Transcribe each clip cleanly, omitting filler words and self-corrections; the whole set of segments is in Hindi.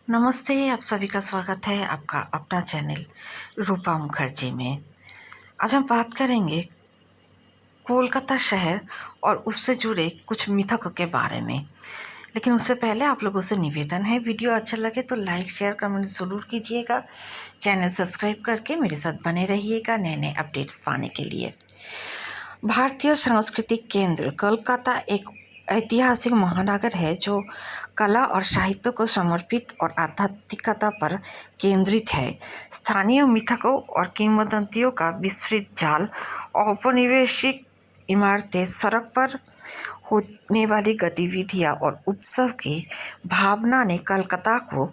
नमस्ते, आप सभी का स्वागत है आपका अपना चैनल रूपा मुखर्जी में। आज हम बात करेंगे कोलकाता शहर और उससे जुड़े कुछ मिथकों के बारे में। लेकिन उससे पहले आप लोगों से निवेदन है, वीडियो अच्छा लगे तो लाइक शेयर कमेंट ज़रूर कीजिएगा। चैनल सब्सक्राइब करके मेरे साथ बने रहिएगा नए नए अपडेट्स पाने के लिए। भारतीय सांस्कृतिक केंद्र कोलकाता एक ऐतिहासिक महानगर है जो कला और साहित्य को समर्पित और आध्यात्मिकता पर केंद्रित है। स्थानीय मिथकों और किंवदंतियों का विस्तृत जाल, औपनिवेशिक इमारतें, सड़क पर होने वाली गतिविधियां और उत्सव की भावना ने कोलकाता को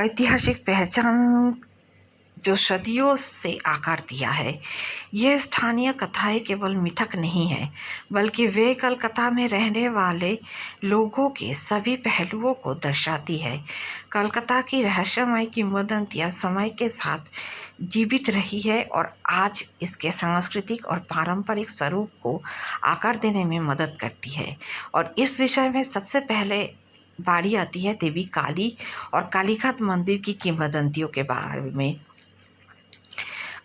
ऐतिहासिक पहचान जो सदियों से आकार दिया है। यह स्थानीय कथाएं केवल मिथक नहीं है, बल्कि वे कोलकाता में रहने वाले लोगों के सभी पहलुओं को दर्शाती है। कोलकाता की रहस्यमय किंवदंतियां समय के साथ जीवित रही है और आज इसके सांस्कृतिक और पारंपरिक स्वरूप को आकार देने में मदद करती है। और इस विषय में सबसे पहले बारी आती है देवी काली और कालीघाट मंदिर की किंवदंतियों के बारे में।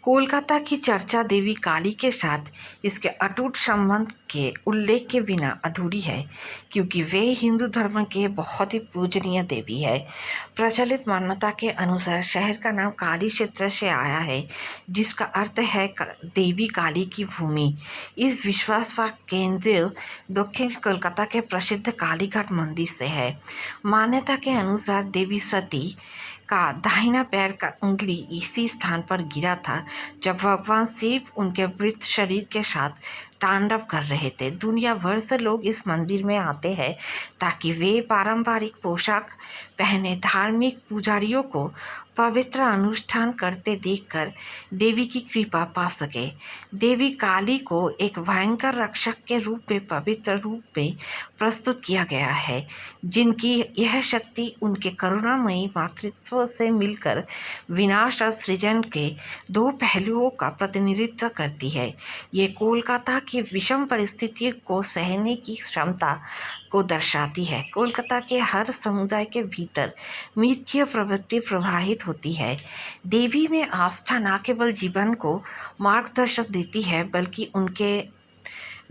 कोलकाता की चर्चा देवी काली के साथ इसके अटूट संबंध के उल्लेख के बिना अधूरी है, क्योंकि वे हिंदू धर्म के बहुत ही पूजनीय देवी है। प्रचलित मान्यता के अनुसार शहर का नाम काली क्षेत्र से आया है, जिसका अर्थ है देवी काली की भूमि। इस विश्वास का केंद्र दक्षिण कोलकाता के प्रसिद्ध कालीघाट मंदिर से है। मान्यता के अनुसार देवी सती का दाहिना पैर का उंगली इसी स्थान पर गिरा था जब भगवान शिव उनके मृत शरीर के साथ तांडव कर रहे थे। दुनिया भर से लोग इस मंदिर में आते हैं ताकि वे पारंपरिक पोशाक पहने धार्मिक पुजारियों को पवित्र अनुष्ठान करते देखकर देवी की कृपा पा सके। देवी काली को एक भयंकर रक्षक के रूप में पवित्र रूप में प्रस्तुत किया गया है, जिनकी यह शक्ति उनके करुणामयी मातृत्व से मिलकर विनाश और सृजन के दो पहलुओं का प्रतिनिधित्व करती है। ये कोलकाता की विषम परिस्थिति को सहने की क्षमता को दर्शाती है। कोलकाता के हर समुदाय के भीतर मिथ्य प्रवृत्ति प्रवाहित होती है। देवी में आस्था न केवल जीवन को मार्गदर्शन देती है, बल्कि उनके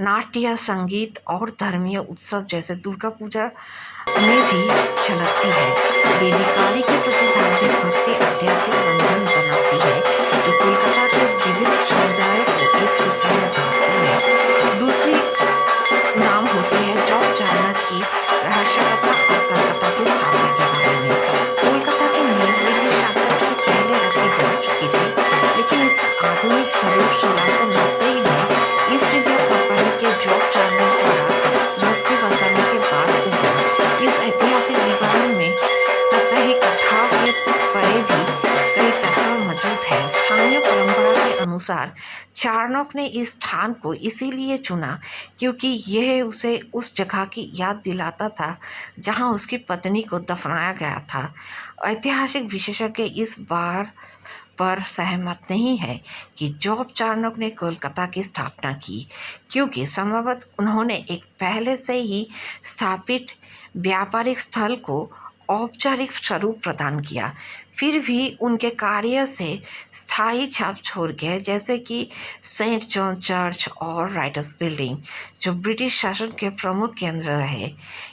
नाट्य, संगीत और धर्मीय उत्सव जैसे दुर्गा पूजा में भी झलकती है। देवी काली के प्रति धार्मिक भक्ति आध्यात्मिक बंधन बनाती है, जो कोलकाता के विविध समुदायों को एक सूत्र में बांधती है। दूसरी नाम होती है जॉब चार्नक की रहस्यकथा और कोलकाता की स्थापना के बारे में। कोलकाता की नींव ब्रिटिश शासक से पहले रखी जा चुकी थी, लेकिन इसका आधुनिक स्वरूप 1690 में ईस्ट इंडिया कंपनी के जॉब चार्नक द्वारा बस्ती बसाने के बाद हुआ। इस ऐतिहासिक विवरण में सतही कथा के परे भी कई तथ्य मौजूद हैं। स्थानीय परंपरा के अनुसार चार्नोक ने इस स्थान को इसीलिए चुना क्योंकि यह उसे उस जगह की याद दिलाता था जहां उसकी पत्नी को दफनाया गया था। ऐतिहासिक विशेषज्ञ इस बार पर सहमत नहीं है कि जॉब चार्नोक ने कोलकाता की स्थापना की, क्योंकि संभवतः उन्होंने एक पहले से ही स्थापित व्यापारिक स्थल को औपचारिक स्वरूप प्रदान किया। फिर भी उनके कार्य से स्थायी छाप छोड़ गए, जैसे कि सेंट जॉन चर्च और राइटर्स बिल्डिंग, जो ब्रिटिश शासन के प्रमुख केंद्र रहे।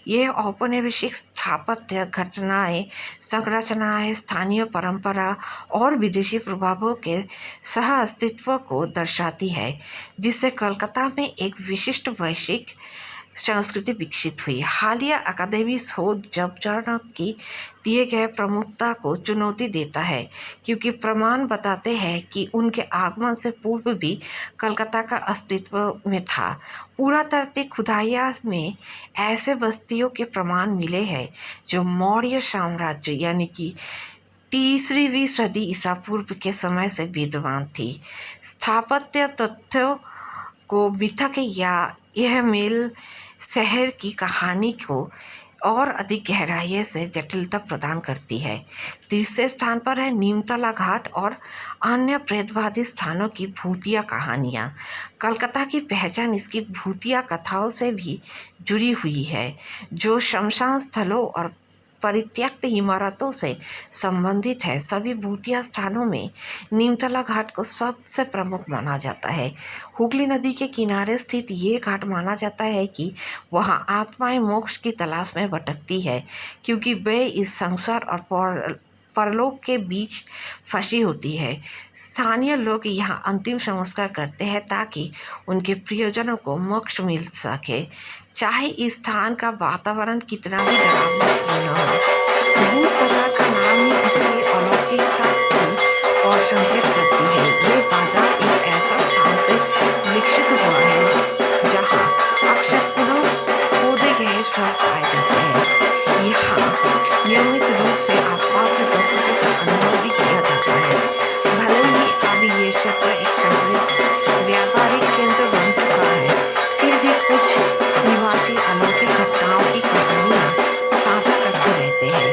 ये औपनिवेशिक स्थापत्य घटनाएं, संरचनाएं स्थानीय परंपरा और विदेशी प्रभावों के सह अस्तित्व को दर्शाती है, जिससे कोलकाता में एक विशिष्ट वैश्विक संस्कृति विकसित हुई। हालिया अकादमी शोध जॉब चार्नक की दिए गए प्रमुखता को चुनौती देता है, क्योंकि प्रमाण बताते हैं कि उनके आगमन से पूर्व भी कोलकाता का अस्तित्व में था। पुरातात्विक खुदाइयाँ में ऐसे बस्तियों के प्रमाण मिले हैं जो मौर्य साम्राज्य यानी कि 3वीं सदी ईसा पूर्व के समय से विद्यमान थी। स्थापत्य तथ्यों को मिथक या यह मेल शहर की कहानी को और अधिक गहराई से जटिलता प्रदान करती है। तीसरे स्थान पर है नीमतला घाट और अन्य प्रेतवादी स्थानों की भूतिया कहानियाँ। कोलकाता की पहचान इसकी भूतिया कथाओं से भी जुड़ी हुई है, जो शमशान स्थलों और परित्यक्त इमारतों से संबंधित है। सभी भूतिया स्थानों में नीमतला घाट को सबसे प्रमुख माना जाता है। हुगली नदी के किनारे स्थित ये घाट माना जाता है कि वहाँ आत्माएं मोक्ष की तलाश में भटकती है, क्योंकि वे इस संसार और परलोक के बीच फंसी होती है। स्थानीय लोग यहाँ अंतिम संस्कार करते हैं ताकि उनके प्रियजनों को मोक्ष मिल सके, चाहे इस स्थान का वातावरण कितना भी डरावना क्यों न हो। भूत बाजार का नाम ही इसकी अलौकिकता की और संकेत करती है। ये बाजार एक ऐसा स्थान से विकसित हुआ है जहाँ अक्सर पुनः खोदे गए स्वर पाए जाते हैं। यहाँ नियमित रूप से आत्मा की उपस्थिति का अनुभव भी किया जाता है। भले ही अब ये क्षेत्र एक समृद्ध व्यापारिक केंद्र बन चुका है, फिर भी कुछ निवासी अलौकिक घटनाओं की कहानियाँ साझा करते रहते हैं।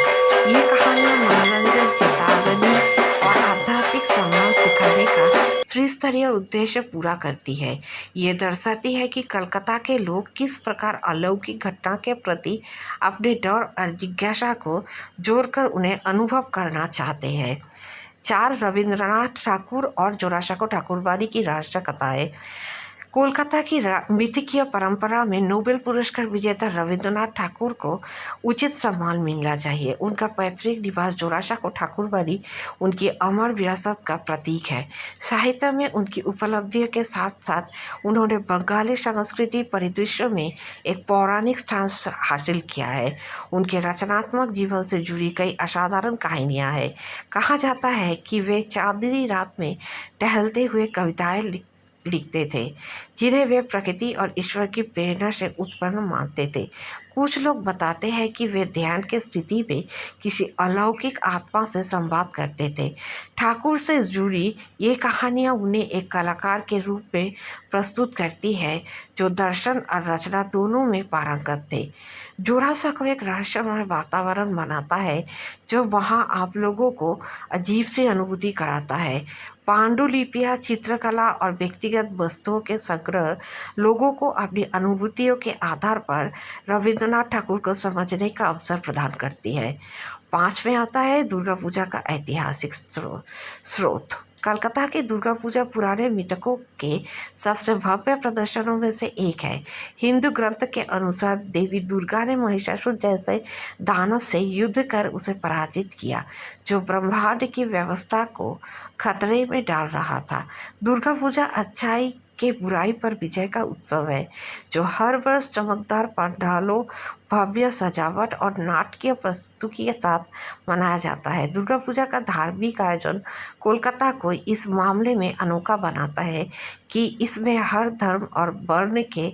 ये कहानियाँ मनोरंजन, चेतावनी और आध्यात्मिक सम्मान सिखाने का त्रिस्तरीय उद्देश्य पूरा करती है। ये दर्शाती है कि कलकत्ता के लोग किस प्रकार अलौकिक घटना के प्रति अपने डर और जिज्ञासा को जोड़कर उन्हें अनुभव करना चाहते हैं। 4 रविंद्रनाथ ठाकुर और जोरासांको ठाकुरबाड़ी की राष्ट्रीय कथाएं। कोलकाता की मिथिकीय परंपरा में नोबेल पुरस्कार विजेता रविंद्रनाथ ठाकुर को उचित सम्मान मिलना चाहिए। उनका पैतृक निवास जोरासांको ठाकुरबाड़ी उनकी अमर विरासत का प्रतीक है। साहित्य में उनकी उपलब्धियों के साथ साथ उन्होंने बंगाली संस्कृति परिदृश्य में एक पौराणिक स्थान हासिल किया है। उनके रचनात्मक जीवन से जुड़ी कई असाधारण कहानियाँ हैं। कहा जाता है कि वे चांदनी रात में टहलते हुए कविताएं लिखते थे, जिन्हें वे प्रकृति और ईश्वर की प्रेरणा से उत्पन्न मानते थे। कुछ लोग बताते हैं कि वे ध्यान की स्थिति में किसी अलौकिक आत्मा से संवाद करते थे। ठाकुर से जुड़ी ये कहानियाँ उन्हें एक कलाकार के रूप में प्रस्तुत करती है, जो दर्शन और रचना दोनों में पारंगत थे। जोरासांको एक रहस्यमय वातावरण बनाता है, जो वहाँ आप लोगों को अजीब सी अनुभूति कराता है। पांडुलिपियाँ, चित्रकला और व्यक्तिगत वस्तुओं के संग्रह लोगों को अपनी अनुभूतियों के आधार पर रविंद्रनाथ ठाकुर को समझने का अवसर प्रदान करती है। 5 में आता है दुर्गा पूजा का ऐतिहासिक स्रोत। कलकत्ता की दुर्गा पूजा पुराने मिथकों के सबसे भव्य प्रदर्शनों में से एक है। हिंदू ग्रंथ के अनुसार देवी दुर्गा ने महिषासुर जैसे दानव से युद्ध कर उसे पराजित किया, जो ब्रह्मांड की व्यवस्था को खतरे में डाल रहा था। दुर्गा पूजा अच्छाई के बुराई पर विजय का उत्सव है, जो हर वर्ष चमकदार पंडालों, भव्य सजावट और नाटकीय प्रस्तुति के साथ मनाया जाता है। दुर्गा पूजा का धार्मिक आयोजन कोलकाता को इस मामले में अनोखा बनाता है कि इसमें हर धर्म और वर्ण के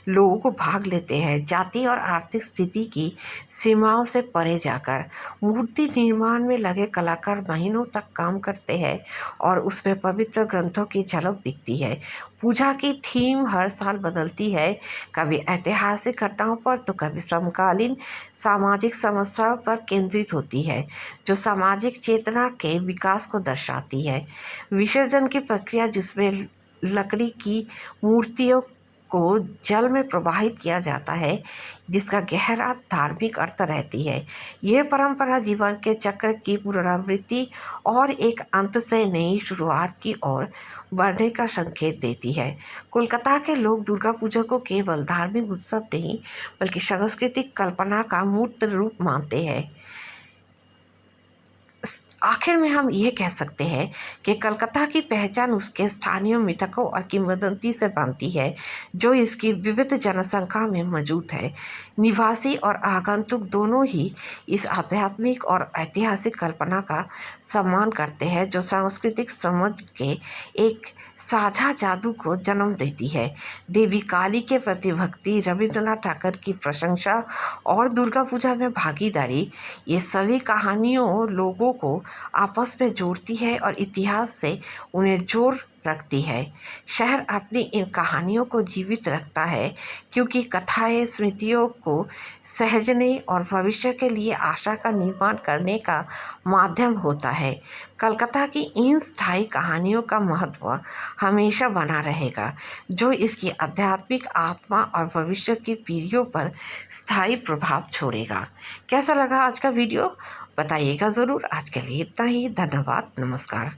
लोगों को भाग लेते हैं। जाति और आर्थिक स्थिति की सीमाओं से परे जाकर मूर्ति निर्माण में लगे कलाकार महीनों तक काम करते हैं और उसमें पवित्र ग्रंथों की झलक दिखती है। पूजा की थीम हर साल बदलती है, कभी ऐतिहासिक घटनाओं पर तो कभी समकालीन सामाजिक समस्याओं पर केंद्रित होती है, जो सामाजिक चेतना के विकास को दर्शाती है। विसर्जन की प्रक्रिया, जिसमें लकड़ी की मूर्तियों को जल में प्रवाहित किया जाता है, जिसका गहरा धार्मिक अर्थ रहती है। यह परंपरा जीवन के चक्र की पुनरावृत्ति और एक अंत से नई शुरुआत की ओर बढ़ने का संकेत देती है। कोलकाता के लोग दुर्गा पूजा को केवल धार्मिक उत्सव नहीं, बल्कि सांस्कृतिक कल्पना का मूर्त रूप मानते हैं। आखिर में हम ये कह सकते हैं कि कलकत्ता की पहचान उसके स्थानीय मिथकों और किंवदंती से बनती है, जो इसकी विविध जनसंख्या में मौजूद है। निवासी और आगंतुक दोनों ही इस आध्यात्मिक और ऐतिहासिक कल्पना का सम्मान करते हैं, जो सांस्कृतिक समझ के एक साझा जादू को जन्म देती है। देवी काली के प्रति भक्ति, रविंद्रनाथ ठाकुर की प्रशंसा और दुर्गा पूजा में भागीदारी, ये सभी कहानियों लोगों को आपस में जोड़ती है और इतिहास से उन्हें जोड़ रखती है। शहर अपनी इन कहानियों को जीवित रखता है क्योंकि कथाएं स्मृतियों को सहेजने और भविष्य के लिए आशा का निर्माण करने का माध्यम होता है। कलकत्ता की इन स्थायी कहानियों का महत्व हमेशा बना रहेगा, जो इसकी आध्यात्मिक आत्मा और भविष्य की पीढ़ियों पर स्थायी प्रभाव छोड़ेगा। कैसा लगा आज का वीडियो बताइएगा ज़रूर। आज के लिए इतना ही। धन्यवाद। नमस्कार।